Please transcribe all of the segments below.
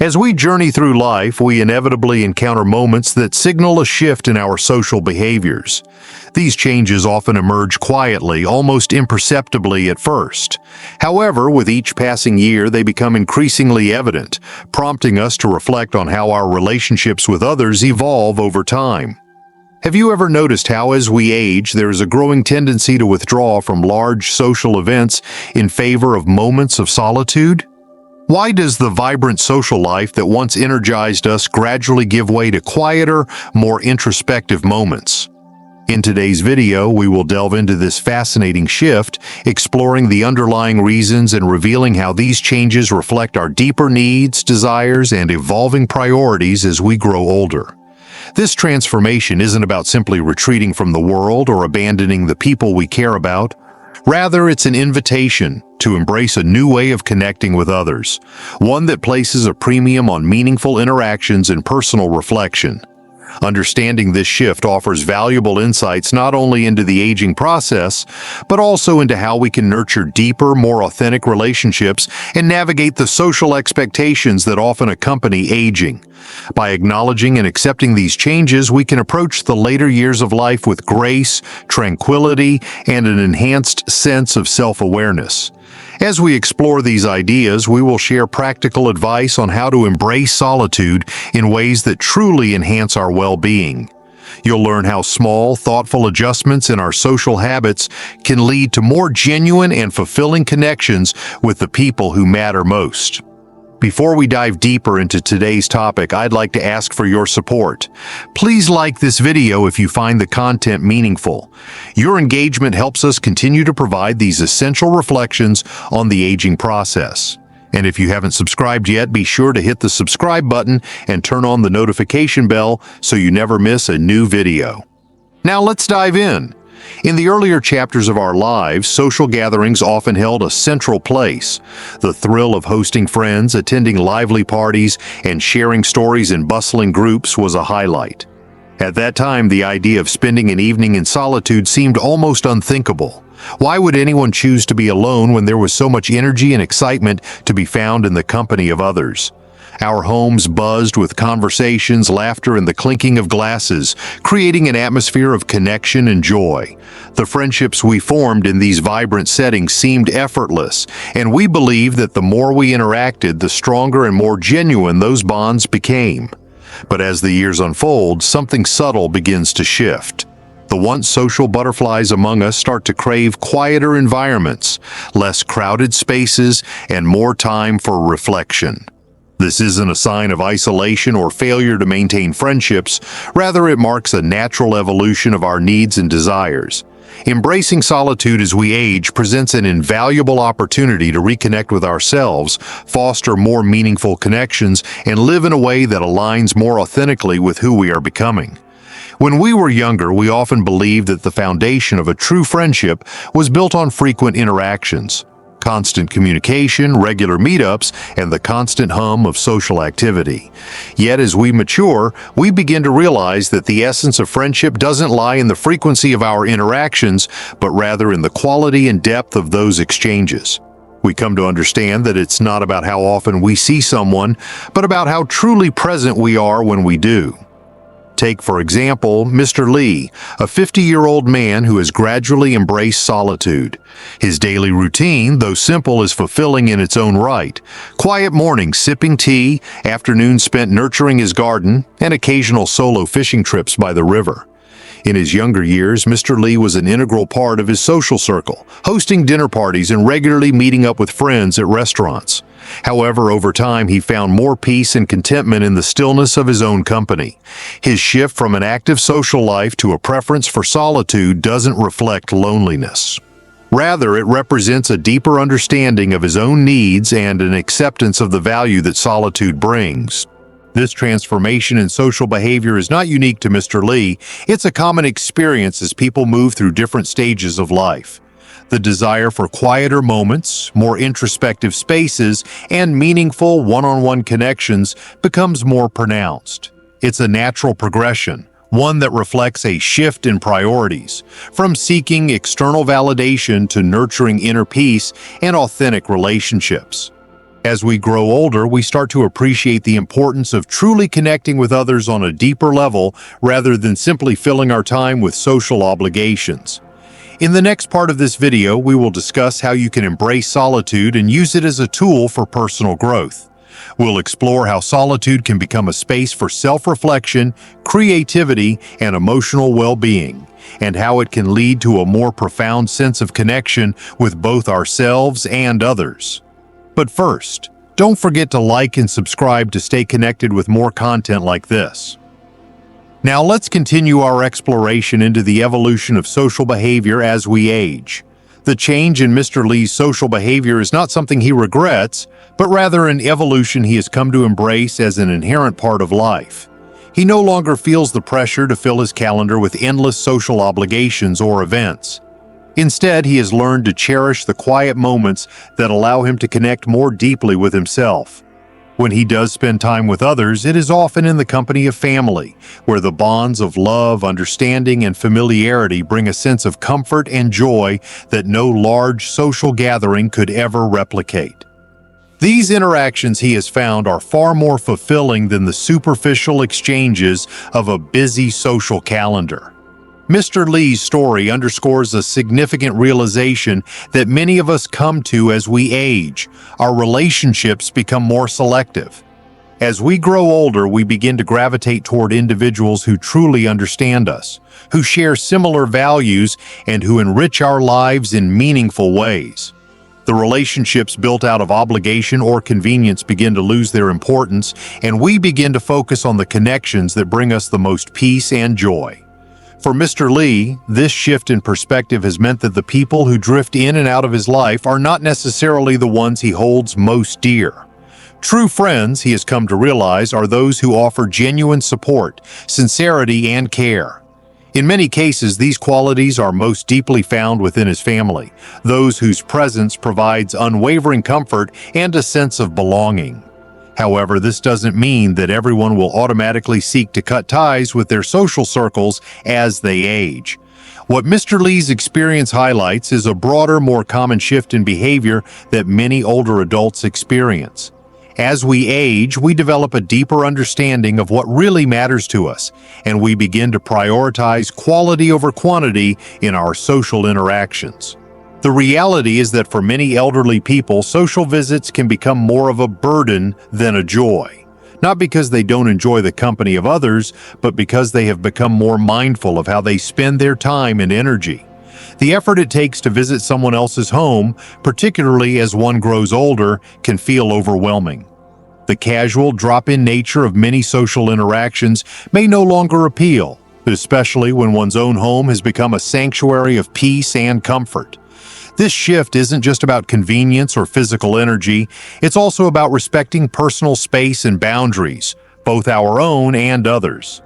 As we journey through life, we inevitably encounter moments that signal a shift in our social behaviors. These changes often emerge quietly, almost imperceptibly at first. However, with each passing year, they become increasingly evident, prompting us to reflect on how our relationships with others evolve over time. Have you ever noticed how, as we age, there is a growing tendency to withdraw from large social events in favor of moments of solitude? Why does the vibrant social life that once energized us gradually give way to quieter, more introspective moments? In today's video, we will delve into this fascinating shift, exploring the underlying reasons and revealing how these changes reflect our deeper needs, desires, and evolving priorities as we grow older. This transformation isn't about simply retreating from the world or abandoning the people we care about. Rather, it's an invitation to embrace a new way of connecting with others, one that places a premium on meaningful interactions and personal reflection. Understanding this shift offers valuable insights not only into the aging process, but also into how we can nurture deeper, more authentic relationships and navigate the social expectations that often accompany aging. By acknowledging and accepting these changes, we can approach the later years of life with grace, tranquility, and an enhanced sense of self-awareness. As we explore these ideas, we will share practical advice on how to embrace solitude in ways that truly enhance our well-being. You'll learn how small, thoughtful adjustments in our social habits can lead to more genuine and fulfilling connections with the people who matter most. Before we dive deeper into today's topic, I'd like to ask for your support. Please like this video if you find the content meaningful. Your engagement helps us continue to provide these essential reflections on the aging process. And if you haven't subscribed yet, be sure to hit the subscribe button and turn on the notification bell so you never miss a new video. Now let's dive in. In the earlier chapters of our lives, social gatherings often held a central place. The thrill of hosting friends, attending lively parties, and sharing stories in bustling groups was a highlight. At that time, the idea of spending an evening in solitude seemed almost unthinkable. Why would anyone choose to be alone when there was so much energy and excitement to be found in the company of others? Our homes buzzed with conversations, laughter, and the clinking of glasses, creating an atmosphere of connection and joy. The friendships we formed in these vibrant settings seemed effortless, and we believed that the more we interacted, the stronger and more genuine those bonds became. But as the years unfold, something subtle begins to shift. The once social butterflies among us start to crave quieter environments, less crowded spaces, and more time for reflection. This isn't a sign of isolation or failure to maintain friendships. Rather, it marks a natural evolution of our needs and desires. Embracing solitude as we age presents an invaluable opportunity to reconnect with ourselves, foster more meaningful connections, and live in a way that aligns more authentically with who we are becoming. When we were younger, we often believed that the foundation of a true friendship was built on frequent interactions. Constant communication, regular meetups, and the constant hum of social activity. Yet as we mature, we begin to realize that the essence of friendship doesn't lie in the frequency of our interactions, but rather in the quality and depth of those exchanges. We come to understand that it's not about how often we see someone, but about how truly present we are when we do. Take, for example, Mr. Lee, a 50-year-old man who has gradually embraced solitude. His daily routine, though simple, is fulfilling in its own right. Quiet mornings sipping tea, afternoons spent nurturing his garden, and occasional solo fishing trips by the river. In his younger years, Mr. Lee was an integral part of his social circle, hosting dinner parties and regularly meeting up with friends at restaurants. However, over time, he found more peace and contentment in the stillness of his own company. His shift from an active social life to a preference for solitude doesn't reflect loneliness. Rather, it represents a deeper understanding of his own needs and an acceptance of the value that solitude brings. This transformation in social behavior is not unique to Mr. Lee. It's a common experience as people move through different stages of life. The desire for quieter moments, more introspective spaces, and meaningful one-on-one connections becomes more pronounced. It's a natural progression, one that reflects a shift in priorities, from seeking external validation to nurturing inner peace and authentic relationships. As we grow older, we start to appreciate the importance of truly connecting with others on a deeper level rather than simply filling our time with social obligations. In the next part of this video, we will discuss how you can embrace solitude and use it as a tool for personal growth. We'll explore how solitude can become a space for self-reflection, creativity, and emotional well-being, and how it can lead to a more profound sense of connection with both ourselves and others. But first, don't forget to like and subscribe to stay connected with more content like this. Now let's continue our exploration into the evolution of social behavior as we age. The change in Mr. Lee's social behavior is not something he regrets, but rather an evolution he has come to embrace as an inherent part of life. He no longer feels the pressure to fill his calendar with endless social obligations or events. Instead, he has learned to cherish the quiet moments that allow him to connect more deeply with himself. When he does spend time with others, it is often in the company of family, where the bonds of love, understanding, and familiarity bring a sense of comfort and joy that no large social gathering could ever replicate. These interactions, he has found, are far more fulfilling than the superficial exchanges of a busy social calendar. Mr. Lee's story underscores a significant realization that many of us come to as we age. Our relationships become more selective. As we grow older, we begin to gravitate toward individuals who truly understand us, who share similar values, and who enrich our lives in meaningful ways. The relationships built out of obligation or convenience begin to lose their importance, and we begin to focus on the connections that bring us the most peace and joy. For Mr. Lee, this shift in perspective has meant that the people who drift in and out of his life are not necessarily the ones he holds most dear. True friends, he has come to realize, are those who offer genuine support, sincerity, and care. In many cases, these qualities are most deeply found within his family, those whose presence provides unwavering comfort and a sense of belonging. However, this doesn't mean that everyone will automatically seek to cut ties with their social circles as they age. What Mr. Lee's experience highlights is a broader, more common shift in behavior that many older adults experience. As we age, we develop a deeper understanding of what really matters to us, and we begin to prioritize quality over quantity in our social interactions. The reality is that for many elderly people, social visits can become more of a burden than a joy. Not because they don't enjoy the company of others, but because they have become more mindful of how they spend their time and energy. The effort it takes to visit someone else's home, particularly as one grows older, can feel overwhelming. The casual, drop-in nature of many social interactions may no longer appeal, especially when one's own home has become a sanctuary of peace and comfort. This shift isn't just about convenience or physical energy, it's also about respecting personal space and boundaries, both our own and others.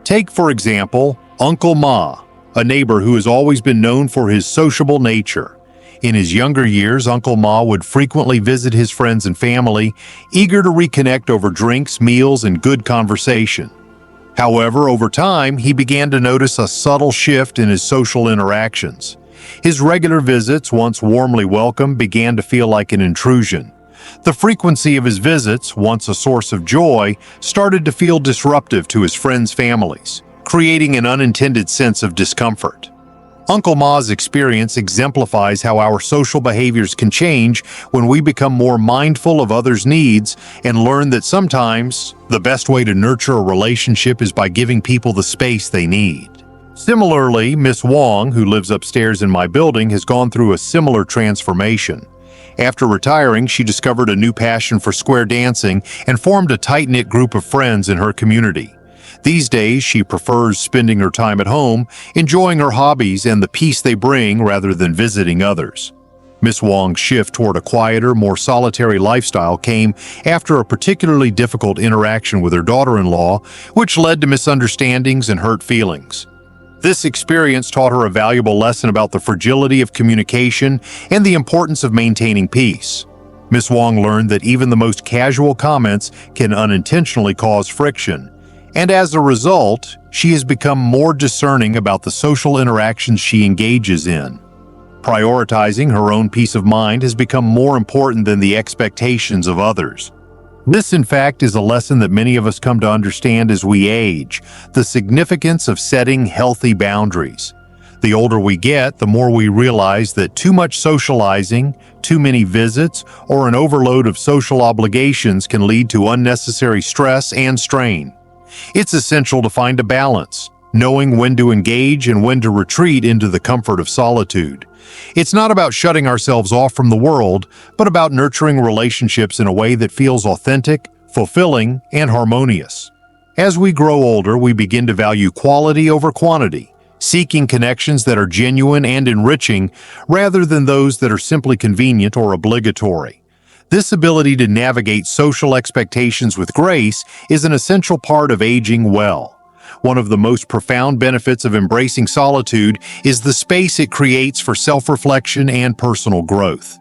Take, for example, Uncle Ma, a neighbor who has always been known for his sociable nature. In his younger years, Uncle Ma would frequently visit his friends and family, eager to reconnect over drinks, meals, and good conversation. However, over time, he began to notice a subtle shift in his social interactions. His regular visits, once warmly welcomed, began to feel like an intrusion. The frequency of his visits, once a source of joy, started to feel disruptive to his friends' families, creating an unintended sense of discomfort. Uncle Ma's experience exemplifies how our social behaviors can change when we become more mindful of others' needs and learn that sometimes the best way to nurture a relationship is by giving people the space they need. Similarly, Miss Wong, who lives upstairs in my building, has gone through a similar transformation. After retiring, she discovered a new passion for square dancing and formed a tight-knit group of friends in her community. These days, she prefers spending her time at home, enjoying her hobbies and the peace they bring rather than visiting others. Miss Wong's shift toward a quieter, more solitary lifestyle came after a particularly difficult interaction with her daughter-in-law, which led to misunderstandings and hurt feelings. This experience taught her a valuable lesson about the fragility of communication and the importance of maintaining peace. Miss Wong learned that even the most casual comments can unintentionally cause friction, and as a result, she has become more discerning about the social interactions she engages in. Prioritizing her own peace of mind has become more important than the expectations of others. This, in fact, is a lesson that many of us come to understand as we age, the significance of setting healthy boundaries. The older we get, the more we realize that too much socializing, too many visits, or an overload of social obligations can lead to unnecessary stress and strain. It's essential to find a balance, knowing when to engage and when to retreat into the comfort of solitude. It's not about shutting ourselves off from the world, but about nurturing relationships in a way that feels authentic, fulfilling, and harmonious. As we grow older, we begin to value quality over quantity, seeking connections that are genuine and enriching rather than those that are simply convenient or obligatory. This ability to navigate social expectations with grace is an essential part of aging well. One of the most profound benefits of embracing solitude is the space it creates for self-reflection and personal growth.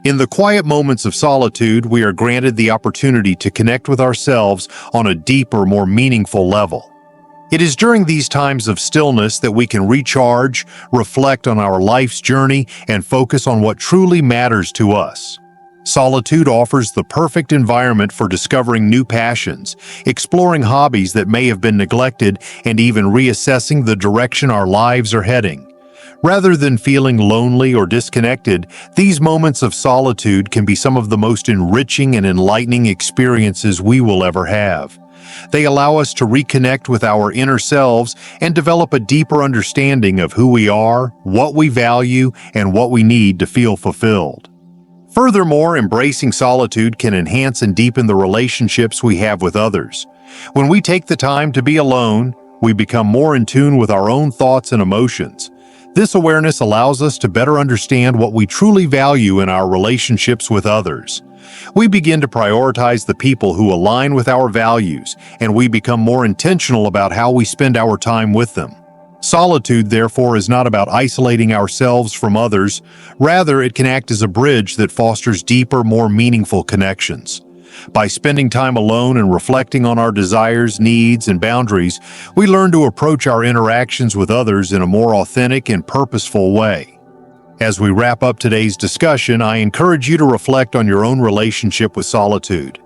In the quiet moments of solitude, we are granted the opportunity to connect with ourselves on a deeper, more meaningful level. It is during these times of stillness that we can recharge, reflect on our life's journey, and focus on what truly matters to us. Solitude offers the perfect environment for discovering new passions, exploring hobbies that may have been neglected, and even reassessing the direction our lives are heading. Rather than feeling lonely or disconnected, these moments of solitude can be some of the most enriching and enlightening experiences we will ever have. They allow us to reconnect with our inner selves and develop a deeper understanding of who we are, what we value, and what we need to feel fulfilled. Furthermore, embracing solitude can enhance and deepen the relationships we have with others. When we take the time to be alone, we become more in tune with our own thoughts and emotions. This awareness allows us to better understand what we truly value in our relationships with others. We begin to prioritize the people who align with our values, and we become more intentional about how we spend our time with them. Solitude, therefore, is not about isolating ourselves from others. Rather, it can act as a bridge that fosters deeper, more meaningful connections. By spending time alone and reflecting on our desires, needs, and boundaries, we learn to approach our interactions with others in a more authentic and purposeful way. As we wrap up today's discussion, I encourage you to reflect on your own relationship with solitude.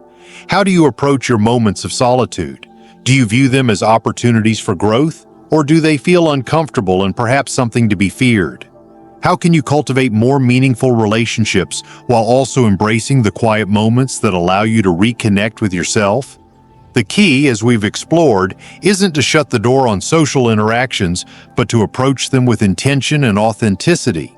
How do you approach your moments of solitude? Do you view them as opportunities for growth, or do they feel uncomfortable and perhaps something to be feared? How can you cultivate more meaningful relationships while also embracing the quiet moments that allow you to reconnect with yourself? The key, as we've explored, isn't to shut the door on social interactions, but to approach them with intention and authenticity.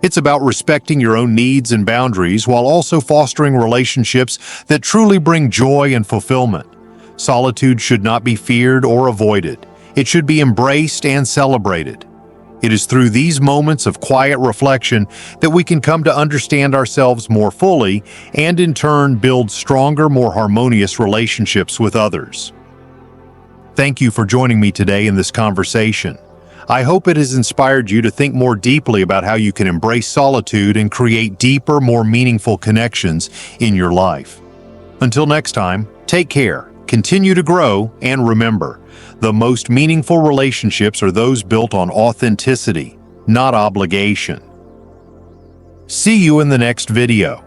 It's about respecting your own needs and boundaries while also fostering relationships that truly bring joy and fulfillment. Solitude should not be feared or avoided. It should be embraced and celebrated. It is through these moments of quiet reflection that we can come to understand ourselves more fully and in turn build stronger, more harmonious relationships with others. Thank you for joining me today in this conversation. I hope it has inspired you to think more deeply about how you can embrace solitude and create deeper, more meaningful connections in your life. Until next time, take care, continue to grow, and remember, the most meaningful relationships are those built on authenticity, not obligation. See you in the next video.